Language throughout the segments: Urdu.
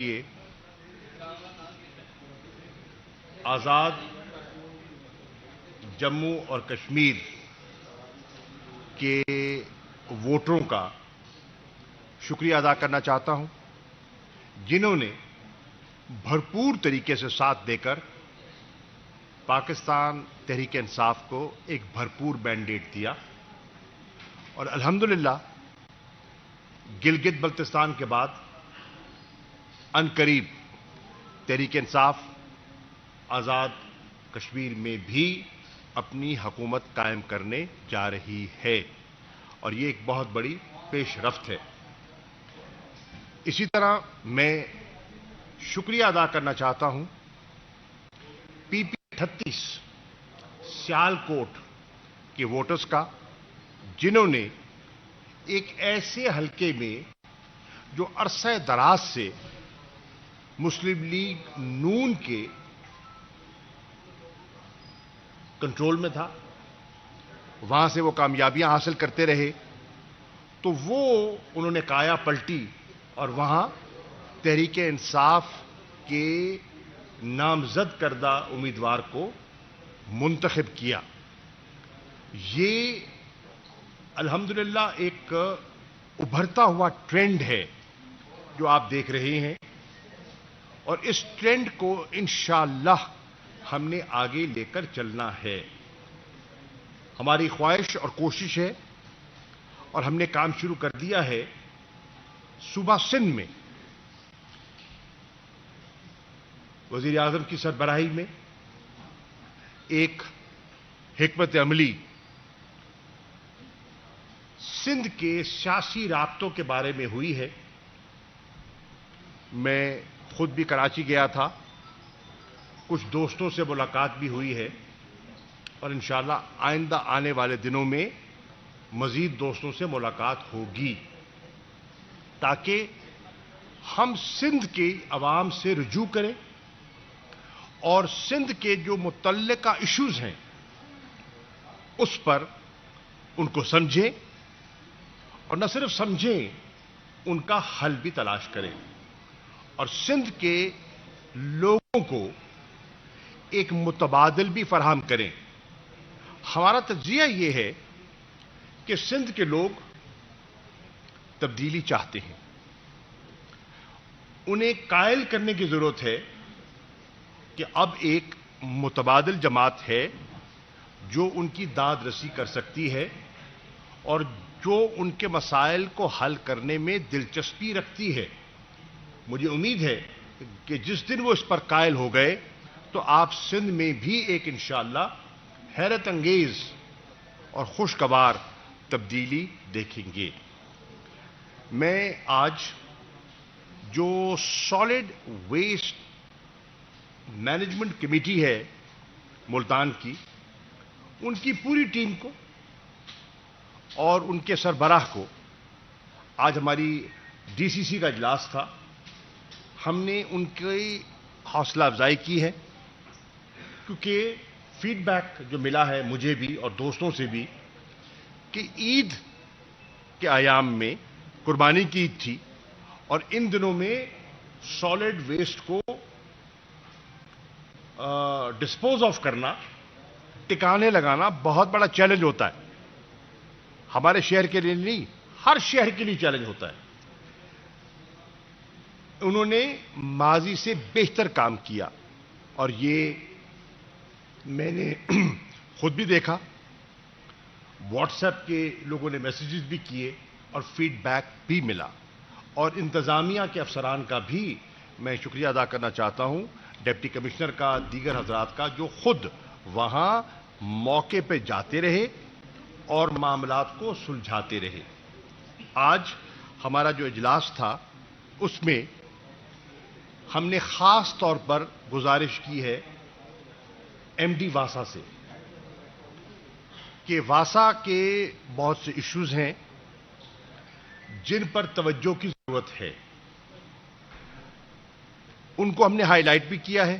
لیے آزاد جموں اور کشمیر کے ووٹروں کا شکریہ ادا کرنا چاہتا ہوں، جنہوں نے بھرپور طریقے سے ساتھ دے کر پاکستان تحریک انصاف کو ایک بھرپور مینڈیٹ دیا اور الحمدللہ گلگت بلتستان کے بعد عنقریب تحریک انصاف آزاد کشمیر میں بھی اپنی حکومت قائم کرنے جا رہی ہے اور یہ ایک بہت بڑی پیش رفت ہے۔ اسی طرح میں شکریہ ادا کرنا چاہتا ہوں پی پی 38 سیال کوٹ کے ووٹرز کا، جنہوں نے ایک ایسے حلقے میں جو عرصہ دراز سے مسلم لیگ نون کے کنٹرول میں تھا، وہاں سے وہ کامیابیاں حاصل کرتے رہے، تو وہ انہوں نے کایا پلٹی اور وہاں تحریک انصاف کے نامزد کردہ امیدوار کو منتخب کیا۔ یہ الحمدللہ ایک ابھرتا ہوا ٹرینڈ ہے جو آپ دیکھ رہے ہیں، اور اس ٹرینڈ کو انشاءاللہ ہم نے آگے لے کر چلنا ہے۔ ہماری خواہش اور کوشش ہے اور ہم نے کام شروع کر دیا ہے۔ صوبہ سندھ میں وزیر اعظم کی سربراہی میں ایک حکمت عملی سندھ کے سیاسی رابطوں کے بارے میں ہوئی ہے۔ میں خود بھی کراچی گیا تھا، کچھ دوستوں سے ملاقات بھی ہوئی ہے اور انشاءاللہ آئندہ آنے والے دنوں میں مزید دوستوں سے ملاقات ہوگی، تاکہ ہم سندھ کے عوام سے رجوع کریں اور سندھ کے جو متعلقہ ایشوز ہیں اس پر ان کو سمجھیں، اور نہ صرف سمجھیں، ان کا حل بھی تلاش کریں اور سندھ کے لوگوں کو ایک متبادل بھی فراہم کریں۔ ہمارا تجزیہ یہ ہے کہ سندھ کے لوگ تبدیلی چاہتے ہیں، انہیں قائل کرنے کی ضرورت ہے کہ اب ایک متبادل جماعت ہے جو ان کی داد رسی کر سکتی ہے اور جو ان کے مسائل کو حل کرنے میں دلچسپی رکھتی ہے۔ مجھے امید ہے کہ جس دن وہ اس پر قائل ہو گئے تو آپ سندھ میں بھی ایک انشاءاللہ حیرت انگیز اور خوشگوار تبدیلی دیکھیں گے۔ میں آج جو سالڈ ویسٹ مینجمنٹ کمیٹی ہے ملتان کی، ان کی پوری ٹیم کو اور ان کے سربراہ کو، آج ہماری ڈی سی سی کا اجلاس تھا، ہم نے ان کی حوصلہ افزائی کی ہے، کیونکہ فیڈ بیک جو ملا ہے مجھے بھی اور دوستوں سے بھی کہ عید کے ایام میں قربانی کی عید تھی اور ان دنوں میں سالڈ ویسٹ کو ڈسپوز آف کرنا، ٹکانے لگانا بہت بڑا چیلنج ہوتا ہے۔ ہمارے شہر کے لیے نہیں، ہر شہر کے لیے چیلنج ہوتا ہے۔ انہوں نے ماضی سے بہتر کام کیا اور یہ میں نے خود بھی دیکھا، واٹس ایپ کے لوگوں نے میسیجز بھی کیے اور فیڈ بیک بھی ملا، اور انتظامیہ کے افسران کا بھی میں شکریہ ادا کرنا چاہتا ہوں، ڈپٹی کمشنر کا، دیگر حضرات کا، جو خود وہاں موقع پہ جاتے رہے اور معاملات کو سلجھاتے رہے۔ آج ہمارا جو اجلاس تھا اس میں ہم نے خاص طور پر گزارش کی ہے ایم ڈی واسا سے کہ واسا کے بہت سے ایشوز ہیں جن پر توجہ کی ضرورت ہے، ان کو ہم نے ہائی لائٹ بھی کیا ہے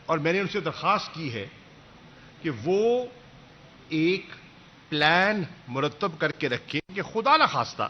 اور میں نے ان سے درخواست کی ہے کہ وہ ایک پلان مرتب کر کے رکھیں کہ خدا نخواستہ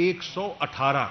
118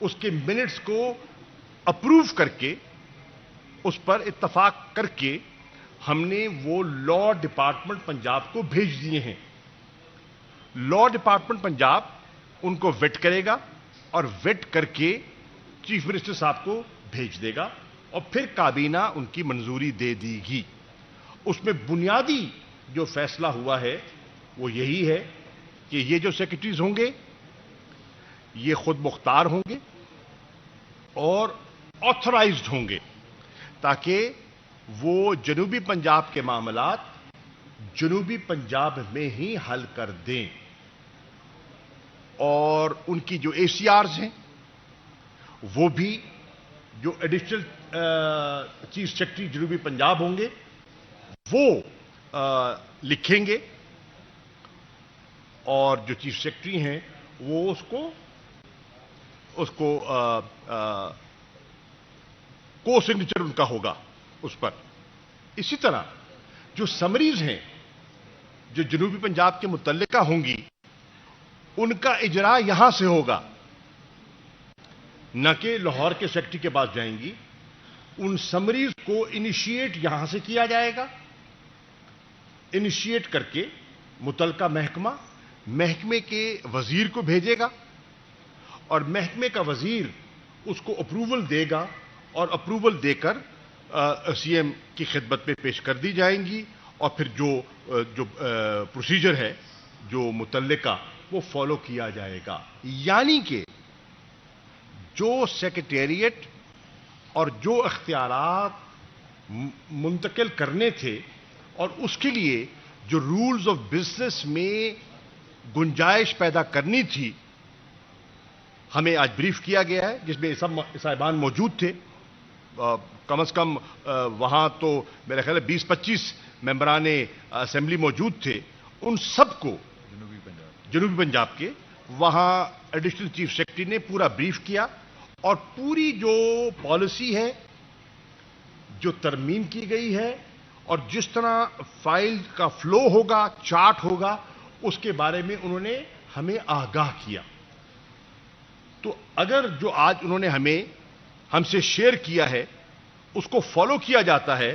اس کے منٹس کو اپروو کر کے اس پر اتفاق کر کے ہم نے وہ لا ڈپارٹمنٹ پنجاب کو بھیج دیے ہیں. لا ڈپارٹمنٹ پنجاب ان کو ویٹ کرے گا اور ویٹ کر کے چیف منسٹر صاحب کو بھیج دے گا اور پھر کابینہ ان کی منظوری دے دی گی. اس میں بنیادی جو فیصلہ ہوا ہے وہ یہی ہے کہ یہ جو سیکرٹریز ہوں گے یہ خود مختار ہوں گے اور آتھرائزڈ ہوں گے تاکہ وہ جنوبی پنجاب کے معاملات جنوبی پنجاب میں ہی حل کر دیں. اور ان کی جو اے سی آرز ہیں وہ بھی جو ایڈیشنل چیف سیکرٹری جنوبی پنجاب ہوں گے وہ لکھیں گے اور جو چیف سیکرٹری ہیں وہ اس کو کو سگنیچر ان کا ہوگا اس پر. اسی طرح جو سمریز ہیں جو جنوبی پنجاب کے متعلقہ ہوں گی ان کا اجرا یہاں سے ہوگا نہ کہ لاہور کے سیکرٹری کے پاس جائیں گی. ان سمریز کو انیشیٹ یہاں سے کیا جائے گا. انیشیٹ کر کے متعلقہ محکمے کے وزیر کو بھیجے گا اور محکمے کا وزیر اس کو اپروول دے گا اور اپروول دے کر سی ایم کی خدمت میں پیش کر دی جائیں گی اور پھر جو پروسیجر ہے جو متعلقہ وہ فالو کیا جائے گا. یعنی کہ جو سیکریٹریٹ اور جو اختیارات منتقل کرنے تھے اور اس کے لیے جو رولز آف بزنس میں گنجائش پیدا کرنی تھی ہمیں آج بریف کیا گیا ہے جس میں سب صاحبان موجود تھے. کم از کم وہاں تو میرے خیال ہے 20-25 ممبران اسمبلی موجود تھے. ان سب کو جنوبی پنجاب کے وہاں ایڈیشنل چیف سیکرٹری نے پورا بریف کیا اور پوری جو پالیسی ہے جو ترمیم کی گئی ہے اور جس طرح فائل کا فلو ہوگا چارٹ ہوگا اس کے بارے میں انہوں نے ہمیں آگاہ کیا. تو اگر جو آج انہوں نے ہم سے شیئر کیا ہے اس کو فالو کیا جاتا ہے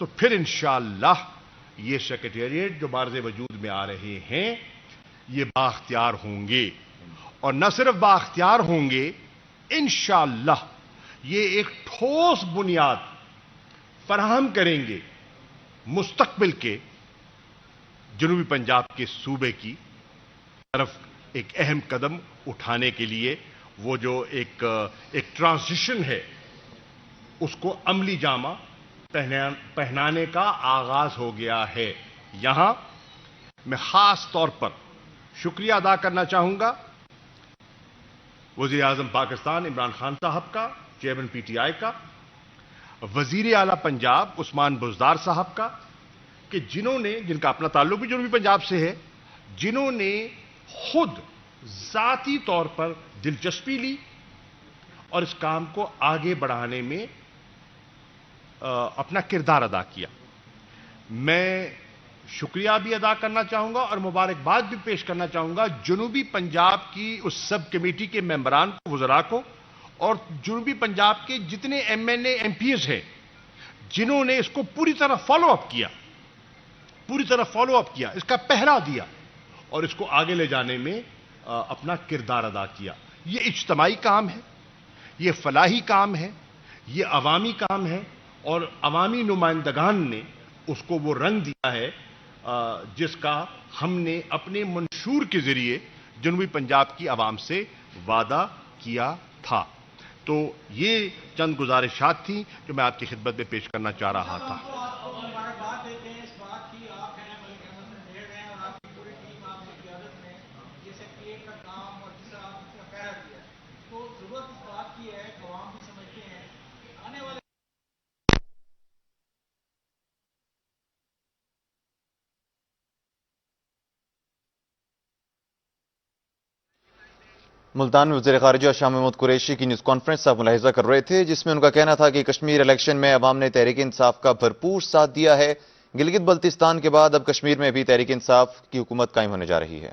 تو پھر انشاءاللہ یہ سیکریٹریٹ جو بارز وجود میں آ رہے ہیں یہ بااختیار ہوں گے اور نہ صرف بااختیار ہوں گے انشاءاللہ یہ ایک ٹھوس بنیاد فراہم کریں گے مستقبل کے جنوبی پنجاب کے صوبے کی طرف ایک اہم قدم اٹھانے کے لیے. وہ جو ایک ٹرانزیشن ہے اس کو عملی جامہ پہنانے کا آغاز ہو گیا ہے. یہاں میں خاص طور پر شکریہ ادا کرنا چاہوں گا وزیر اعظم پاکستان عمران خان صاحب کا, چیئرمین پی ٹی آئی کا, وزیر اعلیٰ پنجاب عثمان بزدار صاحب کا کہ جن کا اپنا تعلق بھی جنوبی پنجاب سے ہے, جنہوں نے خود ذاتی طور پر دلچسپی لی اور اس کام کو آگے بڑھانے میں اپنا کردار ادا کیا. میں شکریہ بھی ادا کرنا چاہوں گا اور مبارکباد بھی پیش کرنا چاہوں گا جنوبی پنجاب کی اس سب کمیٹی کے ممبران کو, وزراء کو اور جنوبی پنجاب کے جتنے M N A M P As ہیں جنہوں نے اس کو پوری طرح فالو اپ کیا, اس کا پہرا دیا اور اس کو آگے لے جانے میں اپنا کردار ادا کیا. یہ اجتماعی کام ہے, یہ فلاحی کام ہے, یہ عوامی کام ہے اور عوامی نمائندگان نے اس کو وہ رنگ دیا ہے جس کا ہم نے اپنے منشور کے ذریعے جنوبی پنجاب کی عوام سے وعدہ کیا تھا. تو یہ چند گزارشات تھیں جو میں آپ کی خدمت میں پیش کرنا چاہ رہا تھا. ملتان میں وزیر خارجہ شاہ محمود قریشی کی نیوز کانفرنس آپ ملاحظہ کر رہے تھے جس میں ان کا کہنا تھا کہ کشمیر الیکشن میں عوام نے تحریک انصاف کا بھرپور ساتھ دیا ہے. گلگت بلتستان کے بعد اب کشمیر میں بھی تحریک انصاف کی حکومت قائم ہونے جا رہی ہے.